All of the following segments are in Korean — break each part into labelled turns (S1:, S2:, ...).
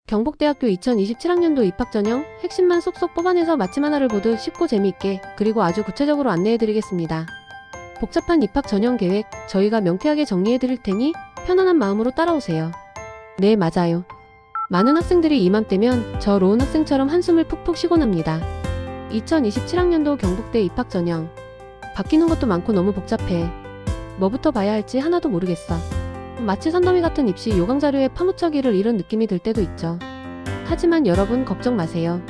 S1: 경북대학교 2027학년도 입학전형 핵심만 쏙쏙 뽑아내서 마침 하나를 보듯 쉽고 재미있게 그리고 아주 구체적으로 안내해드리겠습니다. 복잡한 입학 전형 계획 저희가 명쾌하게 정리해드릴 테니 편안한 마음으로 따라오세요. 네, 맞아요. 많은 학생들이 이맘때면 저 로운 학생처럼 한숨을 푹푹 쉬곤 합니다. 2027학년도 경북대 입학 전형. 바뀌는 것도 많고 너무 복잡해. 뭐부터 봐야 할지 하나도 모르겠어. 마치 산더미 같은 입시 요강 자료에 파묻혀기를 잃은 느낌이 들 때도 있죠. 하지만 여러분 걱정 마세요.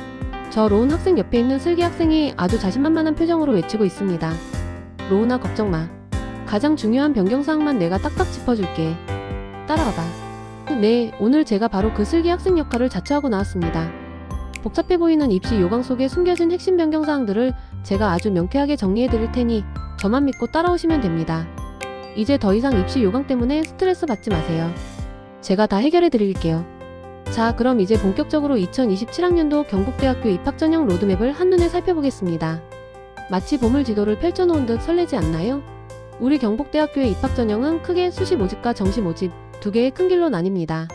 S1: 저 로운 학생 옆에 있는 슬기 학생이 아주 자신만만한 표정으로 외치고 있습니다. 로운아 걱정 마. 가장 중요한 변경사항만 내가 딱딱 짚어줄게. 따라와봐. 네, 오늘 제가 바로 그 슬기 학생 역할을 자처하고 나왔습니다. 복잡해 보이는 입시 요강 속에 숨겨진 핵심 변경사항들을 제가 아주 명쾌하게 정리해드릴 테니 저만 믿고 따라오시면 됩니다. 이제 더 이상 입시 요강 때문에 스트레스 받지 마세요. 제가 다 해결해 드릴게요. 자, 그럼 이제 본격적으로 2027학년도 경북대학교 입학전형 로드맵을 한눈에 살펴보겠습니다. 마치 보물지도를 펼쳐놓은 듯 설레지 않나요? 우리 경북대학교의 입학전형은 크게 수시 모집과 정시 모집 두 개의 큰 길로 나뉩니다.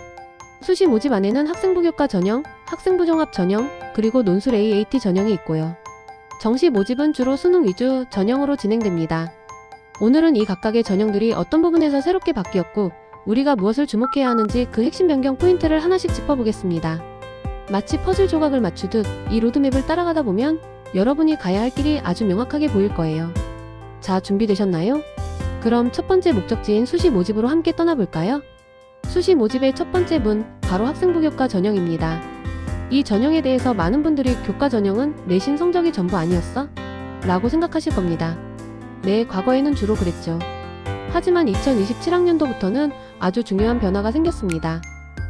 S1: 수시 모집 안에는 학생부 교과 전형, 학생부 종합 전형, 그리고 논술 AAT 전형이 있고요. 정시 모집은 주로 수능 위주 전형으로 진행됩니다. 오늘은 이 각각의 전형들이 어떤 부분에서 새롭게 바뀌었고 우리가 무엇을 주목해야 하는지 그 핵심 변경 포인트를 하나씩 짚어보겠습니다. 마치 퍼즐 조각을 맞추듯 이 로드맵을 따라가다 보면 여러분이 가야 할 길이 아주 명확하게 보일 거예요. 자, 준비되셨나요? 그럼 첫 번째 목적지인 수시 모집으로 함께 떠나볼까요? 수시 모집의 첫 번째 문, 바로 학생부 교과 전형입니다. 이 전형에 대해서 많은 분들이 교과 전형은 내신 성적이 전부 아니었어? 라고 생각하실 겁니다. 네, 과거에는 주로 그랬죠. 하지만 2027학년도부터는 아주 중요한 변화가 생겼습니다.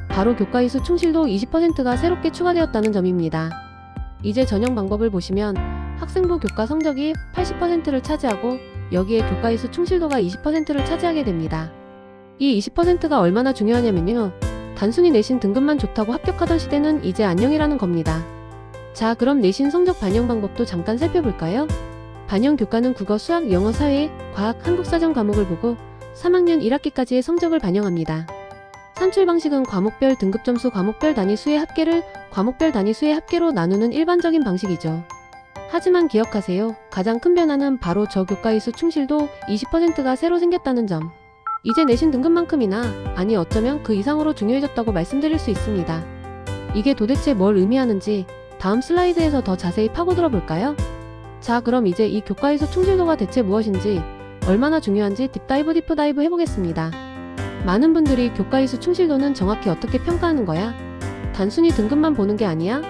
S1: 바로 교과이수 충실도 20%가 새롭게 추가되었다는 점입니다. 이제 전형 방법을 보시면 학생부 교과 성적이 80%를 차지하고 여기에 교과이수 충실도가 20%를 차지하게 됩니다. 이 20%가 얼마나 중요하냐면요. 단순히 내신 등급만 좋다고 합격하던 시대는 이제 안녕이라는 겁니다. 자, 그럼 내신 성적 반영 방법도 잠깐 살펴볼까요? 반영 교과는 국어, 수학, 영어, 사회, 과학, 한국사전 과목을 보고 3학년 1학기까지의 성적을 반영합니다. 산출 방식은 과목별 등급점수, 과목별 단위 수의 합계를 과목별 단위 수의 합계로 나누는 일반적인 방식이죠. 하지만 기억하세요. 가장 큰 변화는 바로 저 교과이수 충실도 20%가 새로 생겼다는 점. 이제 내신 등급만큼이나, 아니 어쩌면 그 이상으로 중요해졌다고 말씀드릴 수 있습니다. 이게 도대체 뭘 의미하는지 다음 슬라이드에서 더 자세히 파고들어 볼까요? 자, 그럼 이제 이 교과이수 충실도가 대체 무엇인지, 얼마나 중요한지 딥다이브 해보겠습니다. 많은 분들이 교과이수 충실도는 정확히 어떻게 평가하는 거야? 단순히 등급만 보는 게 아니야?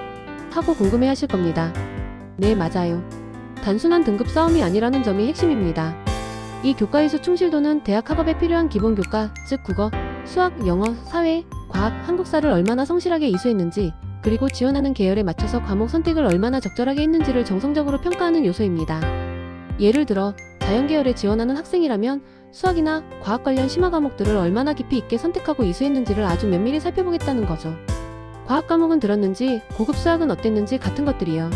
S1: 하고 궁금해 하실 겁니다. 네, 맞아요. 단순한 등급 싸움이 아니라는 점이 핵심입니다. 이 교과이수 충실도는 대학 학업에 필요한 기본 교과, 즉 국어, 수학, 영어, 사회, 과학, 한국사를 얼마나 성실하게 이수했는지, 그리고 지원하는 계열에 맞춰서 과목 선택을 얼마나 적절하게 했는지를 정성적으로 평가하는 요소입니다. 예를 들어 자연계열에 지원하는 학생이라면 수학이나 과학 관련 심화 과목들을 얼마나 깊이 있게 선택하고 이수했는지를 아주 면밀히 살펴보겠다는 거죠. 과학 과목은 들었는지, 고급 수학은 어땠는지 같은 것들이요.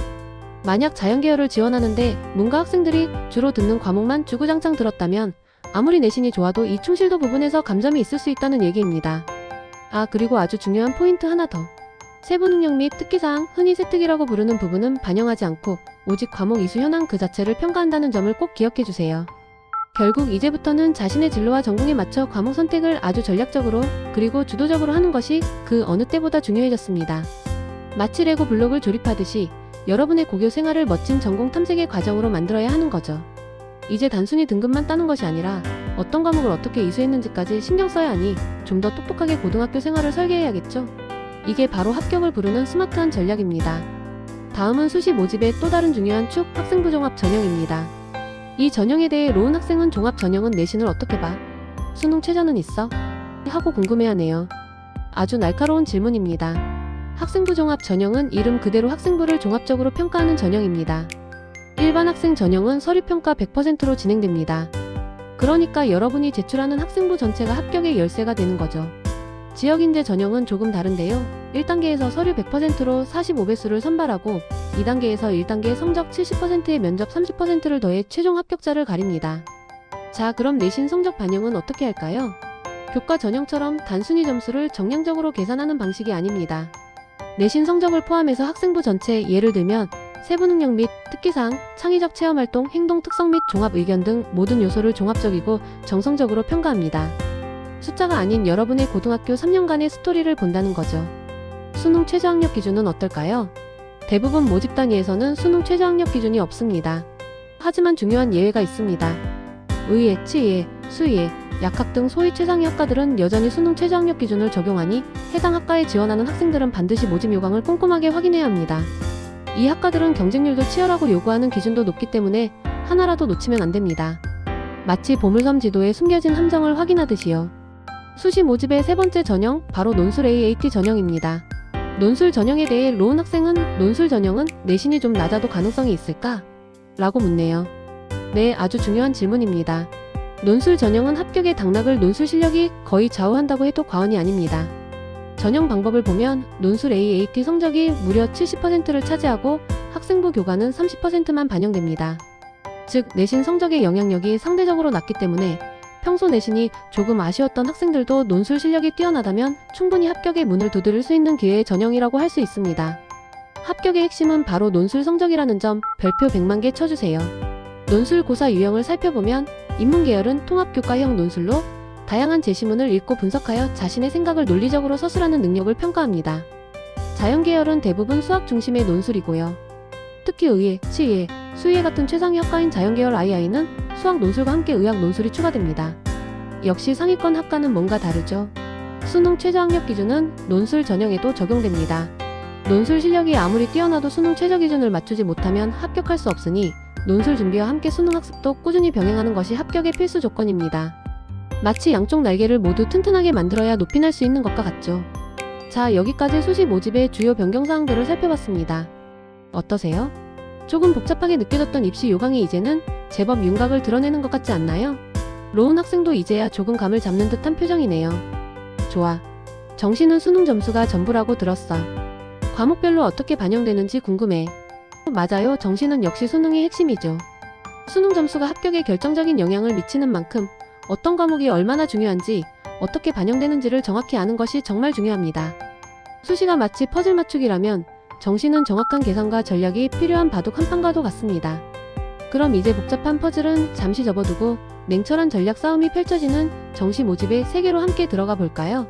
S1: 만약 자연계열을 지원하는데 문과 학생들이 주로 듣는 과목만 주구장창 들었다면 아무리 내신이 좋아도 이 충실도 부분에서 감점이 있을 수 있다는 얘기입니다. 아, 그리고 아주 중요한 포인트 하나 더. 세부 능력 및 특기사항, 흔히 세특이라고 부르는 부분은 반영하지 않고 오직 과목 이수 현황 그 자체를 평가한다는 점을 꼭 기억해주세요. 결국 이제부터는 자신의 진로와 전공에 맞춰 과목 선택을 아주 전략적으로 그리고 주도적으로 하는 것이 그 어느 때보다 중요해졌습니다. 마치 레고 블록을 조립하듯이 여러분의 고교 생활을 멋진 전공 탐색의 과정으로 만들어야 하는 거죠. 이제 단순히 등급만 따는 것이 아니라 어떤 과목을 어떻게 이수했는지까지 신경 써야 하니 좀 더 똑똑하게 고등학교 생활을 설계해야겠죠. 이게 바로 합격을 부르는 스마트한 전략입니다. 다음은 수시 모집의 또 다른 중요한 축, 학생부 종합 전형입니다. 이 전형에 대해 로운 학생은 종합 전형은 내신을 어떻게 봐? 수능 최저는 있어? 하고 궁금해하네요. 아주 날카로운 질문입니다. 학생부 종합 전형은 이름 그대로 학생부를 종합적으로 평가하는 전형입니다. 일반 학생 전형은 서류평가 100%로 진행됩니다. 그러니까 여러분이 제출하는 학생부 전체가 합격의 열쇠가 되는 거죠. 지역인재 전형은 조금 다른데요. 1단계에서 서류 100%로 45배수를 선발하고 2단계에서 1단계 성적 70%의 면접 30%를 더해 최종 합격자를 가립니다. 자, 그럼 내신 성적 반영은 어떻게 할까요? 교과 전형처럼 단순히 점수를 정량적으로 계산하는 방식이 아닙니다. 내신 성적을 포함해서 학생부 전체 예를 들면 세부 능력 및 특기사항, 창의적 체험활동, 행동 특성 및 종합 의견 등 모든 요소를 종합적이고 정성적으로 평가합니다. 숫자가 아닌 여러분의 고등학교 3년간의 스토리를 본다는 거죠. 수능 최저학력 기준은 어떨까요? 대부분 모집 단위에서는 수능 최저학력 기준이 없습니다. 하지만 중요한 예외가 있습니다. 의예, 치예, 수예, 약학 등 소위 최상위 학과들은 여전히 수능 최저학력 기준을 적용하니 해당 학과에 지원하는 학생들은 반드시 모집 요강을 꼼꼼하게 확인해야 합니다. 이 학과들은 경쟁률도 치열하고 요구하는 기준도 높기 때문에 하나라도 놓치면 안 됩니다. 마치 보물섬 지도에 숨겨진 함정을 확인하듯이요. 수시 모집의 세 번째 전형, 바로 논술 AAT 전형입니다. 논술 전형에 대해 로운 학생은 논술 전형은 내신이 좀 낮아도 가능성이 있을까? 라고 묻네요. 네, 아주 중요한 질문입니다. 논술 전형은 합격의 당락을 논술 실력이 거의 좌우한다고 해도 과언이 아닙니다. 전형 방법을 보면 논술 AAT 성적이 무려 70%를 차지하고 학생부 교과는 30%만 반영됩니다. 즉, 내신 성적의 영향력이 상대적으로 낮기 때문에 평소 내신이 조금 아쉬웠던 학생들도 논술 실력이 뛰어나다면 충분히 합격의 문을 두드릴 수 있는 기회의 전형이라고 할 수 있습니다. 합격의 핵심은 바로 논술 성적이라는 점 별표 100만 개 쳐주세요. 논술 고사 유형을 살펴보면 인문계열은 통합교과형 논술로 다양한 제시문을 읽고 분석하여 자신의 생각을 논리적으로 서술하는 능력을 평가합니다. 자연계열은 대부분 수학 중심의 논술이고요. 특히 의예, 치예, 수예 같은 최상위 학과인 자연계열 II는 수학 논술과 함께 의학 논술이 추가됩니다. 역시 상위권 학과는 뭔가 다르죠. 수능 최저학력 기준은 논술 전형에도 적용됩니다. 논술 실력이 아무리 뛰어나도 수능 최저 기준을 맞추지 못하면 합격할 수 없으니 논술 준비와 함께 수능 학습도 꾸준히 병행하는 것이 합격의 필수 조건입니다. 마치 양쪽 날개를 모두 튼튼하게 만들어야 높이 날 수 있는 것과 같죠. 자, 여기까지 수시 모집의 주요 변경사항들을 살펴봤습니다. 어떠세요? 조금 복잡하게 느껴졌던 입시 요강이 이제는 제법 윤곽을 드러내는 것 같지 않나요? 로운 학생도 이제야 조금 감을 잡는 듯한 표정이네요. 좋아. 정시는 수능 점수가 전부라고 들었어. 과목별로 어떻게 반영되는지 궁금해. 맞아요. 정시는 역시 수능이 핵심이죠. 수능 점수가 합격에 결정적인 영향을 미치는 만큼 어떤 과목이 얼마나 중요한지, 어떻게 반영되는지를 정확히 아는 것이 정말 중요합니다. 수시가 마치 퍼즐 맞추기라면 정시는 정확한 계산과 전략이 필요한 바둑 한 판과도 같습니다. 그럼 이제 복잡한 퍼즐은 잠시 접어두고 냉철한 전략 싸움이 펼쳐지는 정시 모집의 세계로 함께 들어가 볼까요?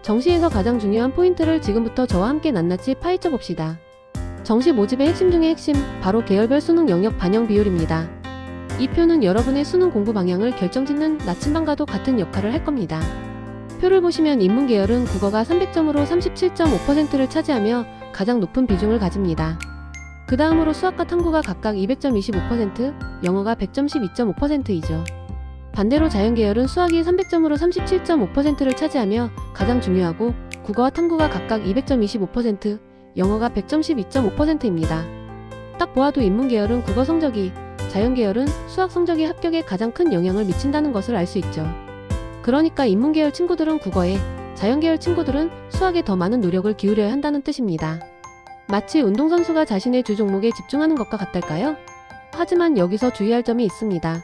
S1: 정시에서 가장 중요한 포인트를 지금부터 저와 함께 낱낱이 파헤쳐 봅시다. 정시 모집의 핵심 중의 핵심, 바로 계열별 수능 영역 반영 비율입니다. 이 표는 여러분의 수능 공부 방향을 결정짓는 나침반과도 같은 역할을 할 겁니다. 표를 보시면 인문계열은 국어가 300점으로 37.5%를 차지하며 가장 높은 비중을 가집니다. 그 다음으로 수학과 탐구가 각각 200점 25%, 영어가 100점 12.5%이죠. 반대로 자연계열은 수학이 300점으로 37.5%를 차지하며 가장 중요하고 국어와 탐구가 각각 200점 25%, 영어가 100점 12.5%입니다. 딱 보아도 인문계열은 국어 성적이, 자연계열은 수학 성적이 합격에 가장 큰 영향을 미친다는 것을 알 수 있죠. 그러니까 인문계열 친구들은 국어에, 자연계열 친구들은 수학에 더 많은 노력을 기울여야 한다는 뜻입니다. 마치 운동선수가 자신의 주 종목에 집중하는 것과 같달까요? 하지만 여기서 주의할 점이 있습니다.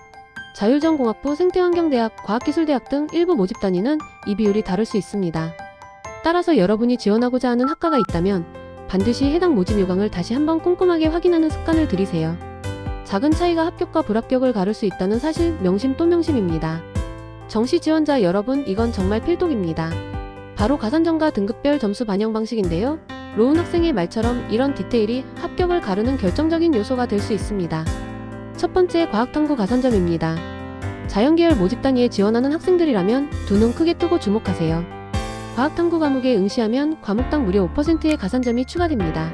S1: 자율전공학부, 생태환경대학, 과학기술대학 등 일부 모집 단위는 이 비율이 다를 수 있습니다. 따라서 여러분이 지원하고자 하는 학과가 있다면 반드시 해당 모집 요강을 다시 한번 꼼꼼하게 확인하는 습관을 들이세요. 작은 차이가 합격과 불합격을 가를 수 있다는 사실 명심 또 명심입니다. 정시 지원자 여러분, 이건 정말 필독입니다. 바로 가산점과 등급별 점수 반영 방식인데요. 로운 학생의 말처럼 이런 디테일이 합격을 가르는 결정적인 요소가 될 수 있습니다. 첫 번째, 과학탐구 가산점입니다. 자연계열 모집 단위에 지원하는 학생들이라면 두 눈 크게 뜨고 주목하세요. 과학탐구 과목에 응시하면 과목당 무려 5%의 가산점이 추가됩니다.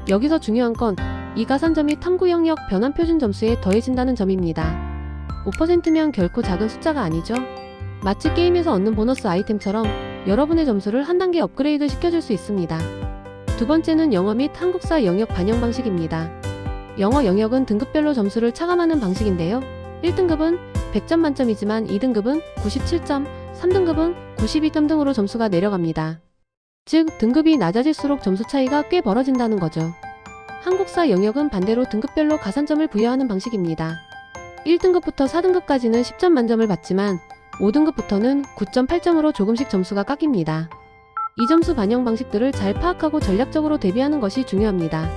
S1: 여기서 중요한 건 이 가산점이 탐구 영역 변환 표준 점수에 더해진다는 점입니다. 5%면 결코 작은 숫자가 아니죠. 마치 게임에서 얻는 보너스 아이템처럼 여러분의 점수를 한 단계 업그레이드 시켜줄 수 있습니다. 두 번째는 영어 및 한국사 영역 반영 방식입니다. 영어 영역은 등급별로 점수를 차감하는 방식인데요. 1등급은 100점 만점이지만 2등급은 97점, 3등급은 92점 등으로 점수가 내려갑니다. 즉, 등급이 낮아질수록 점수 차이가 꽤 벌어진다는 거죠. 한국사 영역은 반대로 등급별로 가산점을 부여하는 방식입니다. 1등급부터 4등급까지는 10점 만점을 받지만 5등급부터는 9.8점으로 조금씩 점수가 깎입니다. 이 점수 반영 방식들을 잘 파악하고 전략적으로 대비하는 것이 중요합니다.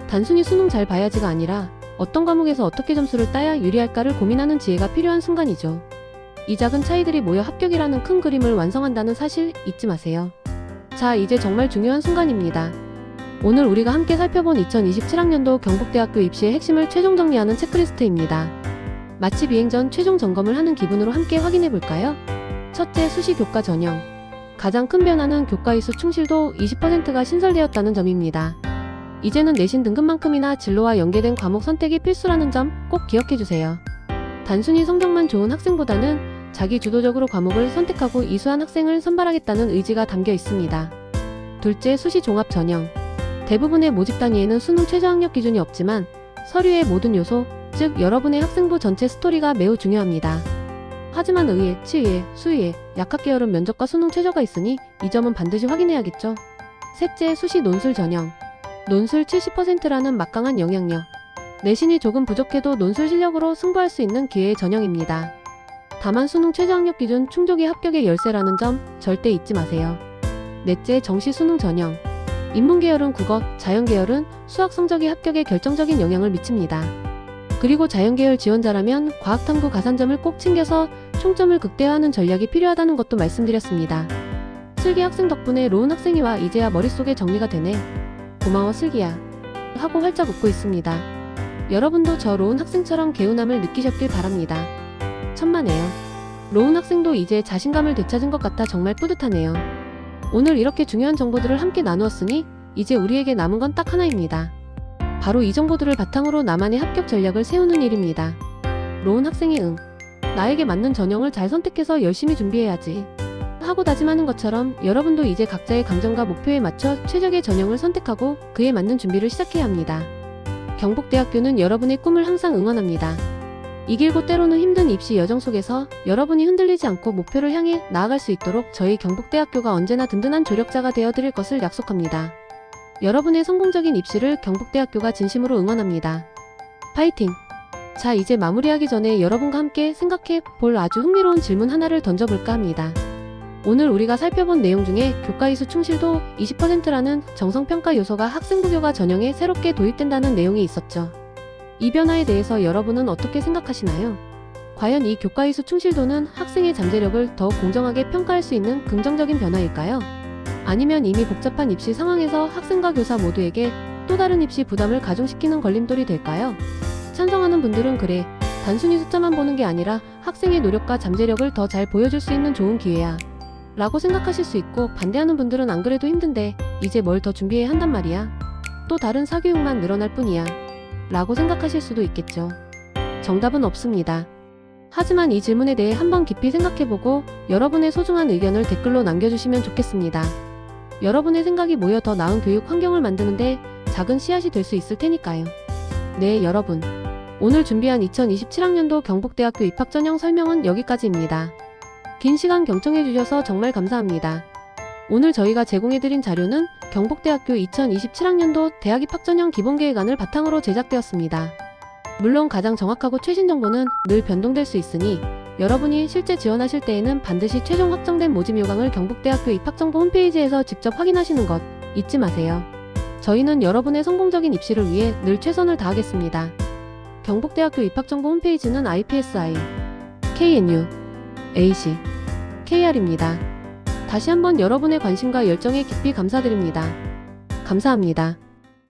S1: 단순히 수능 잘 봐야지가 아니라 어떤 과목에서 어떻게 점수를 따야 유리할까를 고민하는 지혜가 필요한 순간이죠. 이 작은 차이들이 모여 합격이라는 큰 그림을 완성한다는 사실 잊지 마세요. 자, 이제 정말 중요한 순간입니다. 오늘 우리가 함께 살펴본 2027학년도 경북대학교 입시의 핵심을 최종 정리하는 체크리스트입니다. 마치 비행 전 최종 점검을 하는 기분으로 함께 확인해 볼까요? 첫째, 수시 교과 전형. 가장 큰 변화는 교과위수 충실도 20%가 신설되었다는 점입니다. 이제는 내신 등급만큼이나 진로와 연계된 과목 선택이 필수라는 점 꼭 기억해 주세요. 단순히 성적만 좋은 학생보다는 자기 주도적으로 과목을 선택하고 이수한 학생을 선발하겠다는 의지가 담겨 있습니다. 둘째, 수시 종합 전형. 대부분의 모집 단위에는 수능 최저 학력 기준이 없지만 서류의 모든 요소, 즉 여러분의 학생부 전체 스토리가 매우 중요합니다. 하지만 의예, 치의예, 수의예, 약학 계열은 면접과 수능 최저가 있으니 이 점은 반드시 확인해야겠죠. 셋째, 수시 논술 전형. 논술 70%라는 막강한 영향력. 내신이 조금 부족해도 논술 실력으로 승부할 수 있는 기회의 전형입니다. 다만 수능 최저학력 기준 충족이 합격의 열쇠라는 점 절대 잊지 마세요. 넷째, 정시 수능 전형. 인문계열은 국어, 자연계열은 수학 성적이 합격에 결정적인 영향을 미칩니다. 그리고 자연계열 지원자라면 과학탐구 가산점을 꼭 챙겨서 총점을 극대화하는 전략이 필요하다는 것도 말씀드렸습니다. 슬기 학생 덕분에 로운 학생이와 이제야 머릿속에 정리가 되네. 고마워 슬기야. 하고 활짝 웃고 있습니다. 여러분도 저 로운 학생처럼 개운함을 느끼셨길 바랍니다. 천만에요. 로운 학생도 이제 자신감을 되찾은 것 같아 정말 뿌듯하네요. 오늘 이렇게 중요한 정보들을 함께 나누었으니 이제 우리에게 남은 건 딱 하나입니다. 바로 이 정보들을 바탕으로 나만의 합격 전략을 세우는 일입니다. 로운 학생이 나에게 맞는 전형을 잘 선택해서 열심히 준비해야지 하고 다짐하는 것처럼 여러분도 이제 각자의 강점과 목표에 맞춰 최적의 전형을 선택하고 그에 맞는 준비를 시작해야 합니다. 경북대학교는 여러분의 꿈을 항상 응원합니다. 이 길고 때로는 힘든 입시 여정 속에서 여러분이 흔들리지 않고 목표를 향해 나아갈 수 있도록 저희 경북대학교가 언제나 든든한 조력자가 되어드릴 것을 약속합니다. 여러분의 성공적인 입시를 경북대학교가 진심으로 응원합니다. 파이팅! 자, 이제 마무리하기 전에 여러분과 함께 생각해 볼 아주 흥미로운 질문 하나를 던져볼까 합니다. 오늘 우리가 살펴본 내용 중에 교과이수 충실도 20%라는 정성평가 요소가 학생부 교과 전형에 새롭게 도입된다는 내용이 있었죠. 이 변화에 대해서 여러분은 어떻게 생각하시나요? 과연 이 교과이수 충실도는 학생의 잠재력을 더욱 공정하게 평가할 수 있는 긍정적인 변화일까요? 아니면 이미 복잡한 입시 상황에서 학생과 교사 모두에게 또 다른 입시 부담을 가중시키는 걸림돌이 될까요? 찬성하는 분들은 그래, 단순히 숫자만 보는 게 아니라 학생의 노력과 잠재력을 더 잘 보여줄 수 있는 좋은 기회야 라고 생각하실 수 있고, 반대하는 분들은 안 그래도 힘든데 이제 뭘 더 준비해야 한단 말이야, 또 다른 사교육만 늘어날 뿐이야 라고 생각하실 수도 있겠죠. 정답은 없습니다. 하지만 이 질문에 대해 한번 깊이 생각해보고 여러분의 소중한 의견을 댓글로 남겨주시면 좋겠습니다. 여러분의 생각이 모여 더 나은 교육 환경을 만드는데 작은 씨앗이 될 수 있을 테니까요. 네, 여러분. 오늘 준비한 2027학년도 경북대학교 입학전형 설명은 여기까지입니다. 긴 시간 경청해주셔서 정말 감사합니다. 오늘 저희가 제공해드린 자료는 경북대학교 2027학년도 대학 입학전형 기본계획안을 바탕으로 제작되었습니다. 물론 가장 정확하고 최신 정보는 늘 변동될 수 있으니 여러분이 실제 지원하실 때에는 반드시 최종 확정된 모집 요강을 경북대학교 입학정보 홈페이지에서 직접 확인하시는 것 잊지 마세요. 저희는 여러분의 성공적인 입시를 위해 늘 최선을 다하겠습니다. 경북대학교 입학정보 홈페이지는 IPSI, KNU, AC, KR입니다. 다시 한번 여러분의 관심과 열정에 깊이 감사드립니다. 감사합니다.